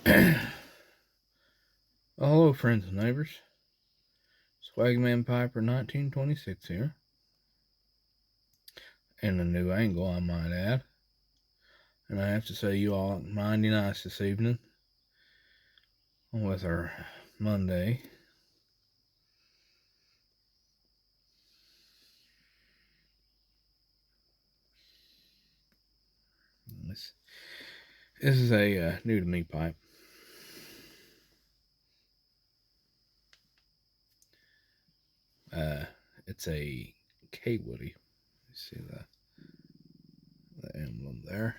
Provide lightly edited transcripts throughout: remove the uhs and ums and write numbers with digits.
Well, hello, friends and neighbors. Swagman Piper 1926 here. And a new angle, I might add. And I have to say, you all look mighty nice this evening with our Monday. This is a new to me pipe. It's a K-Woody. You see the emblem there.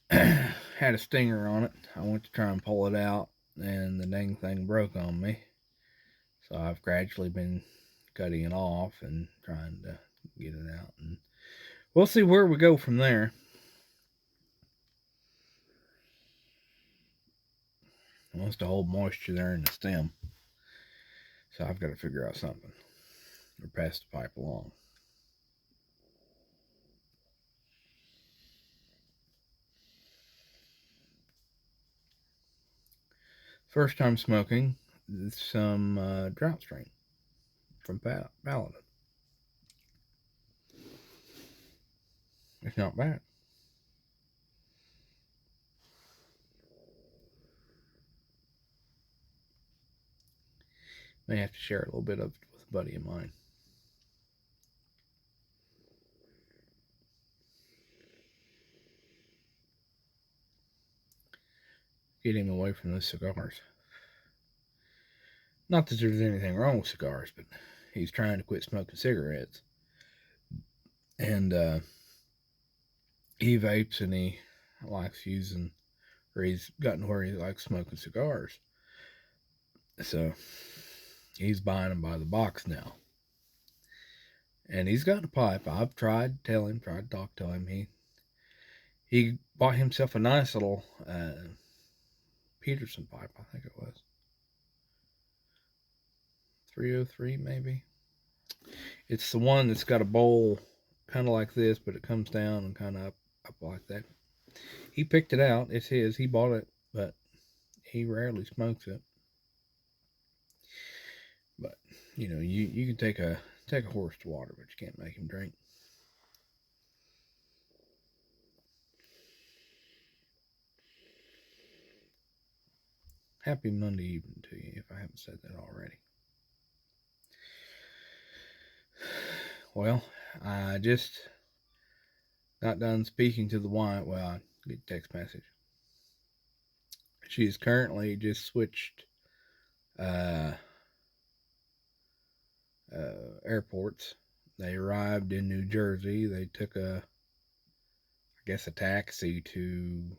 Had a stinger on it. I went to try and pull it out, and the dang thing broke on me. So I've gradually been cutting it off and trying to get it out. And we'll see where we go from there. It wants to hold moisture there in the stem. So I've got to figure out something or pass the pipe along. First time smoking some drought strain from Paladin. It's not bad. May have to share a little bit of it with a buddy of mine. Get him away from those cigars. Not that there's anything wrong with cigars, but he's trying to quit smoking cigarettes. And he vapes and he likes using, or he's gotten where he likes smoking cigars. So he's buying them by the box now. And he's got a pipe. I've tried to talk to him. He bought himself a nice little Peterson pipe, I think it was. 303 maybe. It's the one that's got a bowl kind of like this, but it comes down and kind of up like that. He picked it out. It's his. He bought it, but he rarely smokes it. But you know, you can take a horse to water, but you can't make him drink. Happy Monday evening to you, if I haven't said that already. Well, I just got done speaking to the wife. Well, I get a text message. She is currently just switched airports. They arrived in New Jersey. They took a taxi to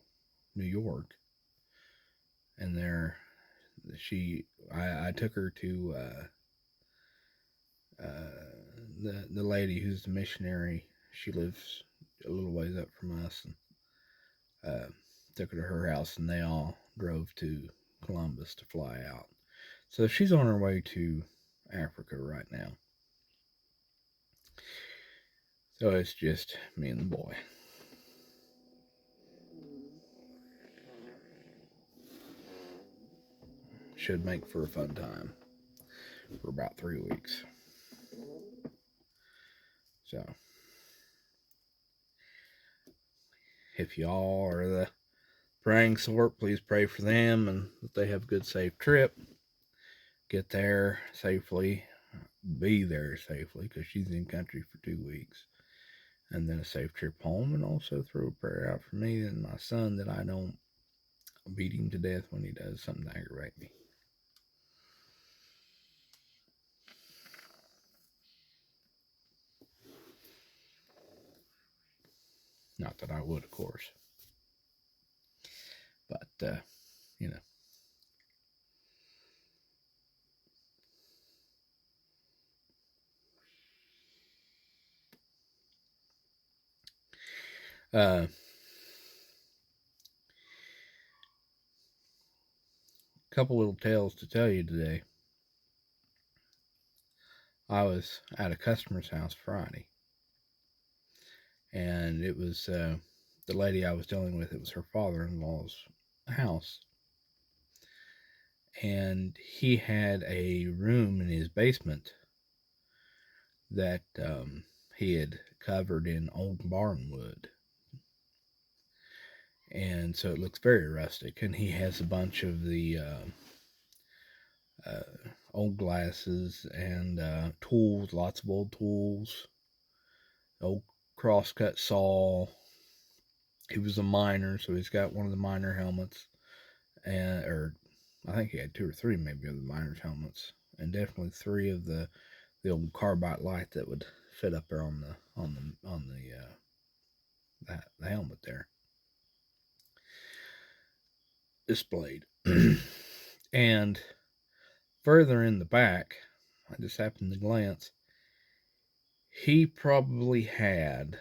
New York, and I took her to the lady who's the missionary. She lives a little ways up from us, and took her to her house, and they all drove to Columbus to fly out. So she's on her way to Africa right now. So it's just me and the boy. Should make for a fun time for about 3 weeks. So if y'all are the praying sort, please pray for them and that they have a good, safe trip. Get there safely, be there safely, because she's in country for 2 weeks. And then a safe trip home, and also throw a prayer out for me and my son that I don't beat him to death when he does something to aggravate me. Not that I would, of course. But, you know. A couple little tales to tell you today. I was at a customer's house Friday, and it was the lady I was dealing with. It was her father-in-law's house. And he had a room in his basement that he had covered in old barn wood. And so it looks very rustic. And he has a bunch of the old glasses and tools, lots of old tools, old crosscut saw. He was a miner, so he's got one of the miner helmets, and or I think he had 2 or 3 maybe of the miner's helmets, and definitely 3 of the old carbide light that would fit up there on the helmet there displayed. And further in the back, I just happened to glance, he probably had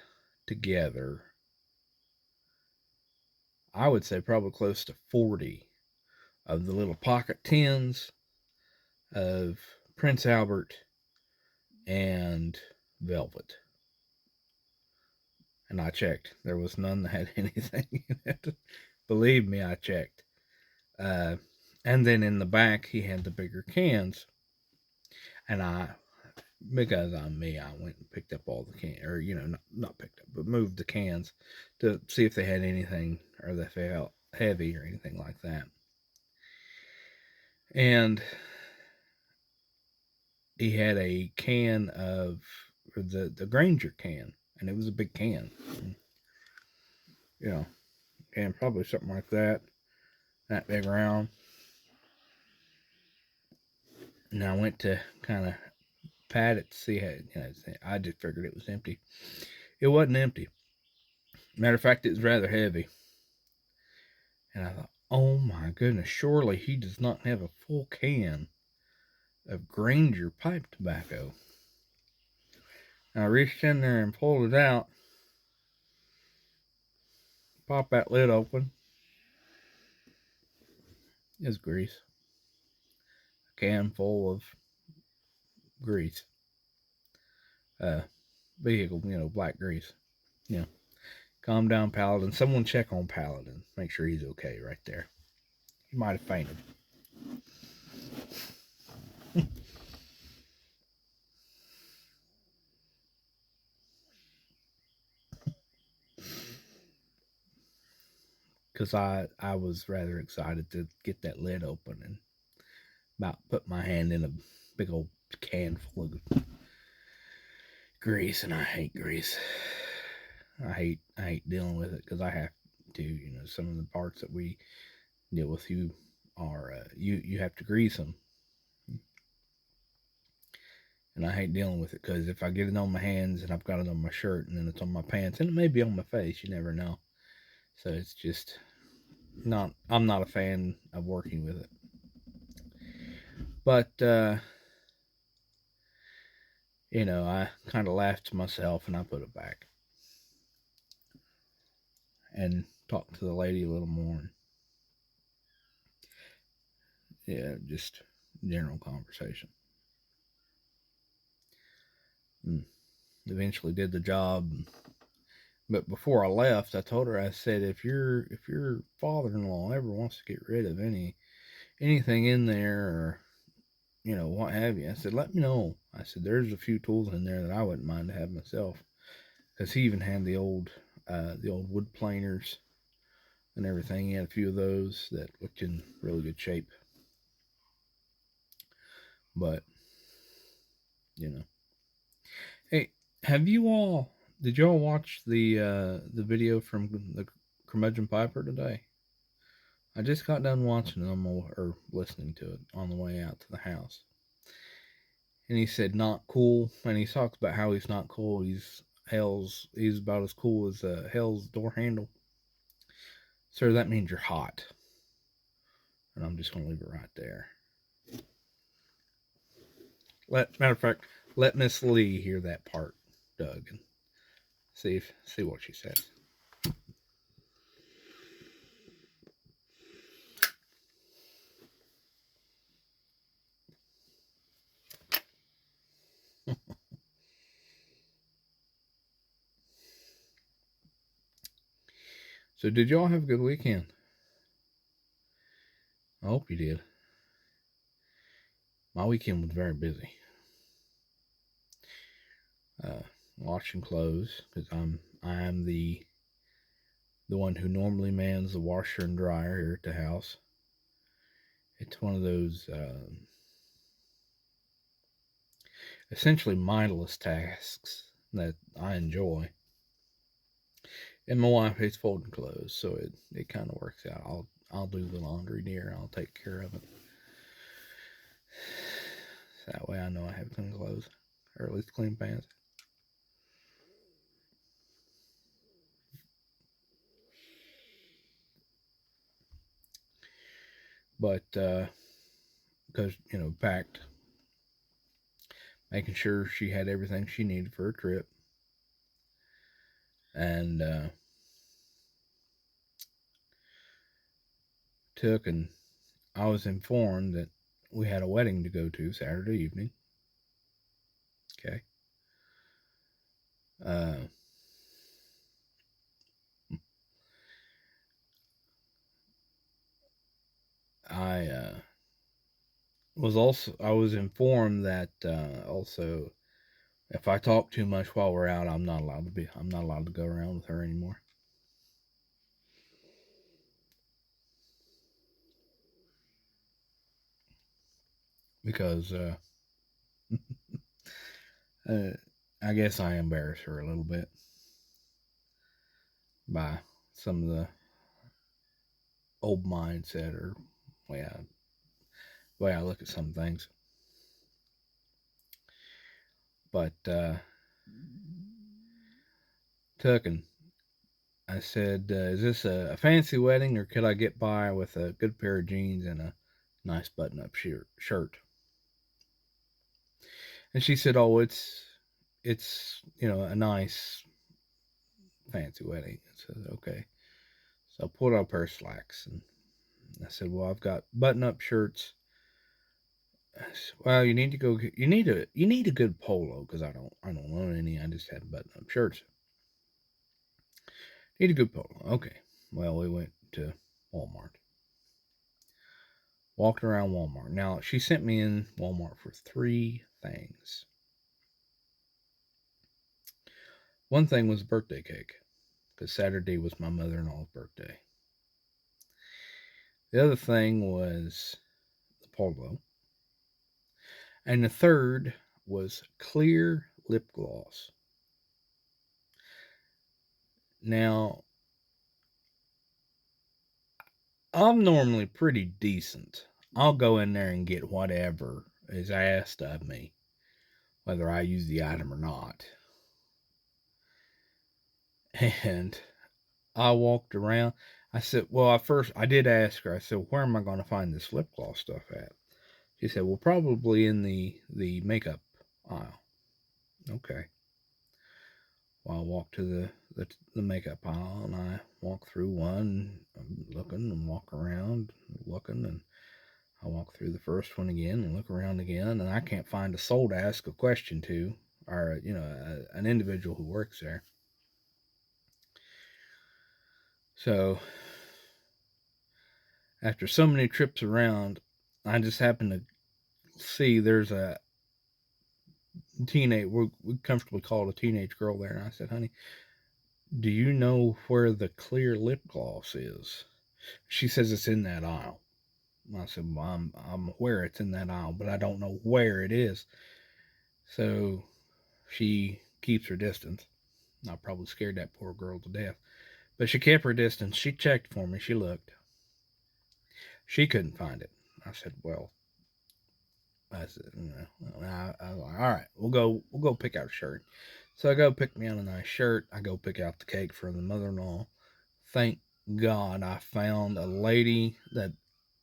together, I would say probably close to 40 of the little pocket tins of Prince Albert and Velvet. And I checked. There was none that had anything in it. Believe me, I checked. And then in the back, he had the bigger cans. And because I'm me, I went and picked up all the cans, or, not picked up, but moved the cans to see if they had anything, or they felt heavy or anything like that. And he had a can of, or the Granger can, and it was a big can. And probably something like that big around. And I went to kind of pat it to see how, I just figured it was empty. It wasn't empty. Matter of fact, it was rather heavy. And I thought, oh my goodness, surely he does not have a full can of Granger pipe tobacco. And I reached in there and pulled it out. Pop that lid open. It's grease. A can full of grease. Vehicle, black grease. Calm down, Paladin. Someone check on Paladin. Make sure he's okay right there. He might have fainted. Because I was rather excited to get that lid open and about put my hand in a big old can full of grease, and I hate grease. I hate dealing with it because I have to. Some of the parts that we deal with, you have to grease them, and I hate dealing with it because if I get it on my hands and I've got it on my shirt and then it's on my pants and it may be on my face, you never know. So it's just I'm not a fan of working with it. But I kind of laughed to myself and I put it back and talked to the lady a little more. Yeah, just general conversation. And eventually did the job. But before I left, I told her, I said, if your father-in-law ever wants to get rid of anything in there, or what have you, I said, let me know. I said, there's a few tools in there that I wouldn't mind to have myself, because he even had the old wood planers and everything. He had a few of those that looked in really good shape. But hey, did y'all watch the video from the Curmudgeon Piper today? I just got done watching them or listening to it on the way out to the house. And he said not cool, and he talks about how he's not cool. He's about as cool as hell's door handle. Sir, that means you're hot. And I'm just gonna leave it right there. Matter of fact, let Miss Lee hear that part, Doug, and see what she says. So did y'all have a good weekend? I hope you did. My weekend was very busy. Washing clothes because I am the one who normally mans the washer and dryer here at the house. It's one of those essentially mindless tasks that I enjoy. And my wife hates folding clothes, so it kind of works out. I'll do the laundry there. I'll take care of it. So that way I know I have clean clothes, or at least clean pants. But because packed, making sure she had everything she needed for her trip, and and I was informed that we had a wedding to go to Saturday evening. Okay. Uh, I I was informed that also if I talk too much while we're out, I'm not allowed to go around with her anymore. Because I guess I embarrass her a little bit by some of the old mindset or way I look at some things. But and I said, "Is this a fancy wedding, or could I get by with a good pair of jeans and a nice button-up shirt?" And she said, "Oh, it's a nice fancy wedding." I said, "Okay." So I pulled out a pair of slacks, and I said, "Well, I've got button-up shirts." Said, "Well, you need to go. You need a good polo because I don't own any. I just have button-up shirts. Need a good polo. Okay." Well, we went to Walmart. Walked around Walmart. Now she sent me in Walmart for 3 things. One thing was a birthday cake because Saturday was my mother-in-law's birthday. The other thing was the polo. And the third was clear lip gloss. Now, I'm normally pretty decent. I'll go in there and get whatever is asked of me, whether I use the item or not. And I walked around. I said, well, at first I did ask her, I said, where am I going to find this lip gloss stuff at? She said, well, probably in the makeup aisle. Okay. Well, I walked to the makeup aisle and I walk through one, I'm looking and walk around, looking, and I walk through the first one again and look around again, and I can't find a soul to ask a question to, or an individual who works there. So after so many trips around, I just happened to see there's a teenage, we comfortably call it a teenage girl there, and I said, honey, do you know where the clear lip gloss is? She says it's in that aisle. I said, well, I'm aware it's in that aisle, but I don't know where it is. So she keeps her distance. I probably scared that poor girl to death. But she kept her distance. She checked for me. She looked. She couldn't find it. I said, well, I said, I was like, all right, we'll go pick out a shirt. So I go pick me out a nice shirt. I go pick out the cake for the mother-in-law. Thank God I found a lady that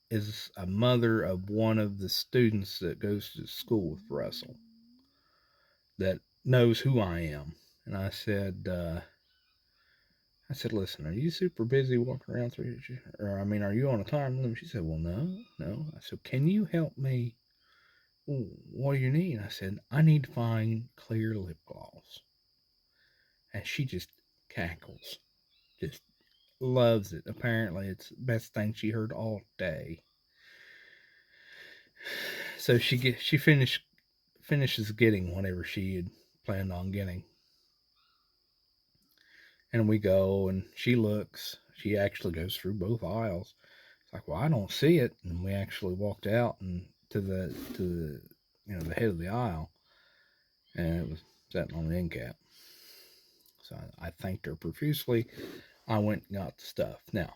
is a mother of one of the students that goes to school with Russell that knows who I am. And I said, listen, are you super busy walking around through here? Or, I mean, are you on a time limit? She said, well, no. I said, can you help me? What do you need? I said, I need to find clear lip gloss. And she just cackles. Just loves it. Apparently, it's the best thing she heard all day. So she finishes getting whatever she had planned on getting. And we go, and she looks. She actually goes through both aisles. It's like, well, I don't see it. And we actually walked out and to the the head of the aisle, and it was sitting on the end cap. So I thanked her profusely. I went and got the stuff. Now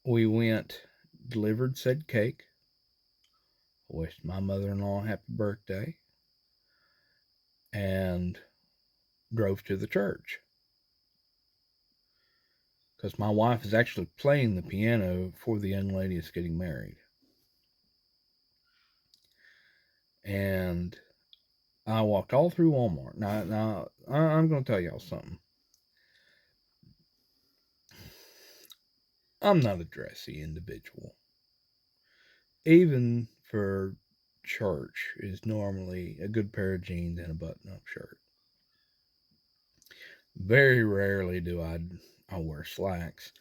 we went, delivered said cake, wished my mother-in-law happy birthday, and drove to the church. Because my wife is actually playing the piano for the young lady that's getting married. And I walked all through Walmart. Now I'm going to tell y'all something. I'm not a dressy individual. Even for church is normally a good pair of jeans and a button-up shirt. Very rarely do I wear slacks.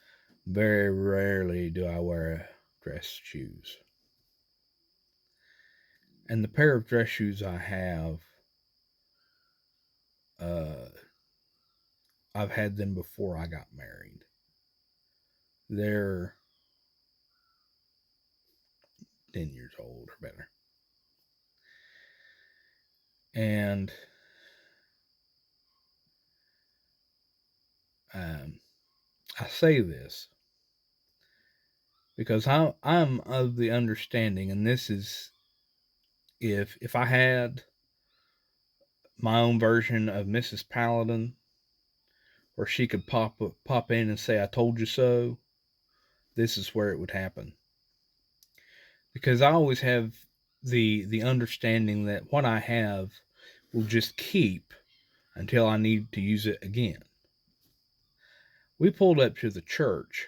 Very rarely do I wear dress shoes. And the pair of dress shoes I have, I've had them before I got married. They're 10 years old or better. And I say this because I'm of the understanding, and this is if I had my own version of Mrs. Paladin, where she could pop in and say, "I told you so," this is where it would happen. Because I always have the understanding that what I have will just keep until I need to use it again. We pulled up to the church.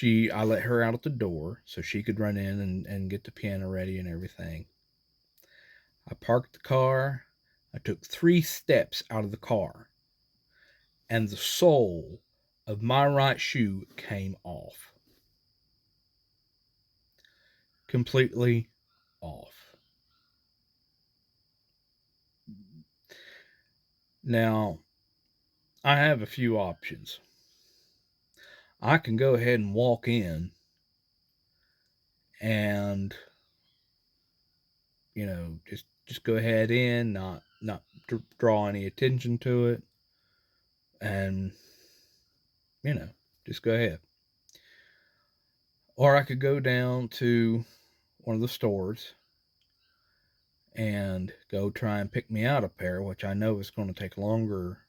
I let her out at the door so she could run in and get the piano ready and everything. I parked the car. I took 3 steps out of the car, and the sole of my right shoe came off. Completely off. Now, I have a few options. I can go ahead and walk in and just go ahead in, not draw any attention to it, and just go ahead. Or I could go down to one of the stores and go try and pick me out a pair, which I know is going to take longer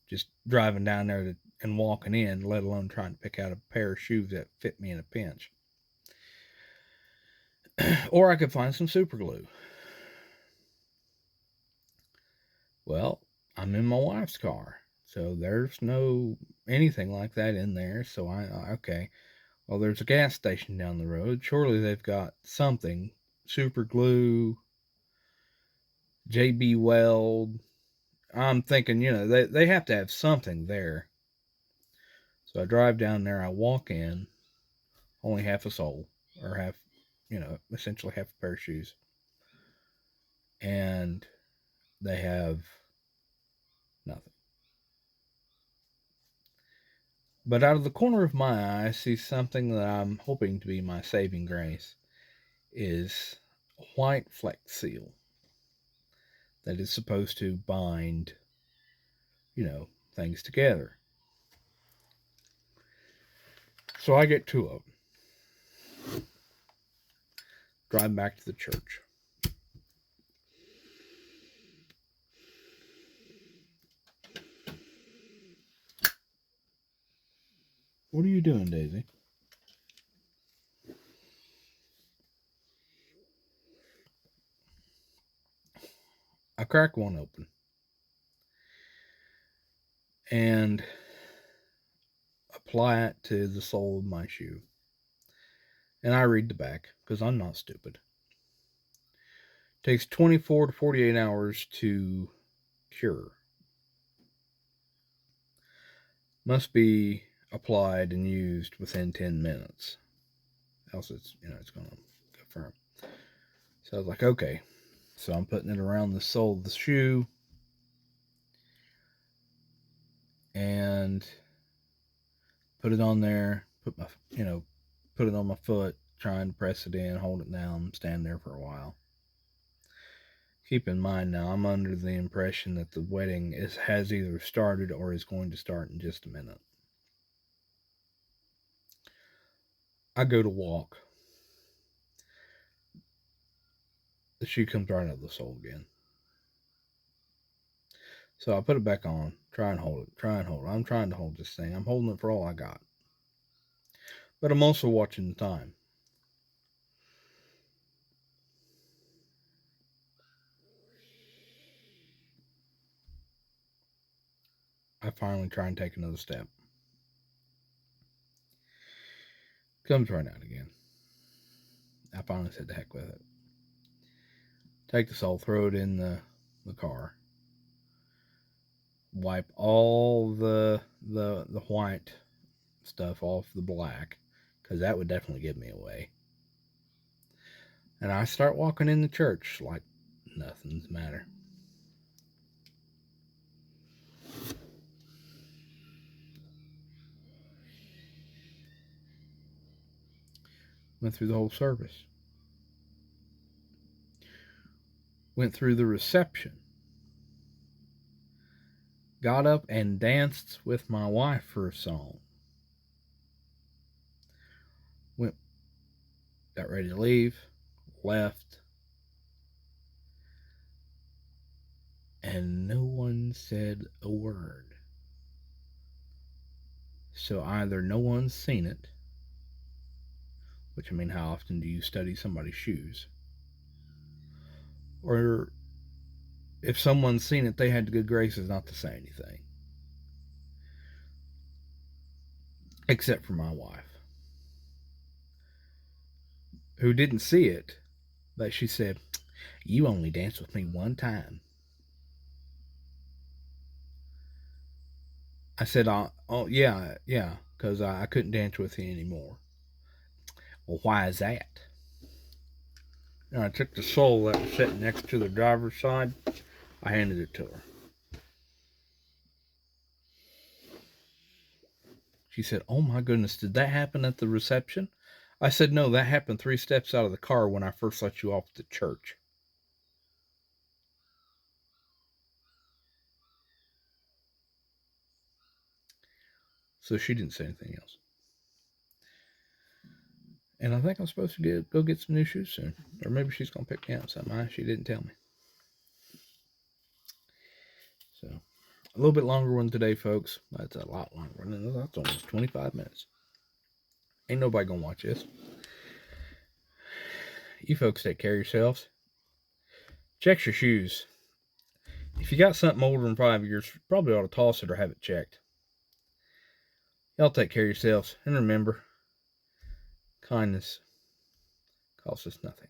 just driving down there and walking in, let alone trying to pick out a pair of shoes that fit me in a pinch. Or I could find some super glue. Well, I'm in my wife's car, so there's no anything like that in there. So okay. Well, there's a gas station down the road. Surely they've got something. Super glue, JB Weld. I'm thinking, they have to have something there. So I drive down there. I walk in, only half a sole, or half, essentially half a pair of shoes. And they have nothing. But out of the corner of my eye, I see something that I'm hoping to be my saving grace is a white Flex Seal that is supposed to bind, things together. So I get 2 of them. Drive back to the church. What are you doing, Daisy? I crack one open. And apply it to the sole of my shoe. And I read the back, because I'm not stupid. It takes 24 to 48 hours to cure. Must be applied and used within 10 minutes. Else it's going to go firm. So I was like, okay. So I'm putting it around the sole of the shoe and put it on there, put it on my foot, trying to press it in, hold it down, stand there for a while. Keep in mind now, I'm under the impression that the wedding has either started or is going to start in just a minute. I go to walk. The shoe comes right out of the sole again. So I put it back on, try and hold it. I'm trying to hold this thing. I'm holding it for all I got. But I'm also watching the time. I finally try and take another step. Comes right out again. I finally said, the heck with it. Take the sole, throw it in the car. Wipe all the white stuff off the black, because that would definitely give me away. And I start walking in the church like nothing's the matter. Went through the whole service. Went through the reception. Got up and danced with my wife for a song. Got ready to leave. Left. And no one said a word. So either no one's seen it, which, I mean, how often do you study somebody's shoes? Or if someone's seen it, they had the good graces not to say anything. Except for my wife, who didn't see it, but she said, "You only danced with me one time." I said, "Oh yeah, because I couldn't dance with you anymore." Well, why is that? And I took the sole that was sitting next to the driver's side. I handed it to her. She said, "Oh my goodness, did that happen at the reception?" I said, "No, that happened 3 steps out of the car when I first let you off at the church." So she didn't say anything else. And I think I'm supposed to go get some new shoes soon. Or maybe she's going to pick me up something. She didn't tell me. So, a little bit longer one today, folks. That's a lot longer. That's almost 25 minutes. Ain't nobody going to watch this. You folks take care of yourselves. Check your shoes. If you got something older than 5 years, you probably ought to toss it or have it checked. Y'all take care of yourselves. And remember, kindness costs us nothing.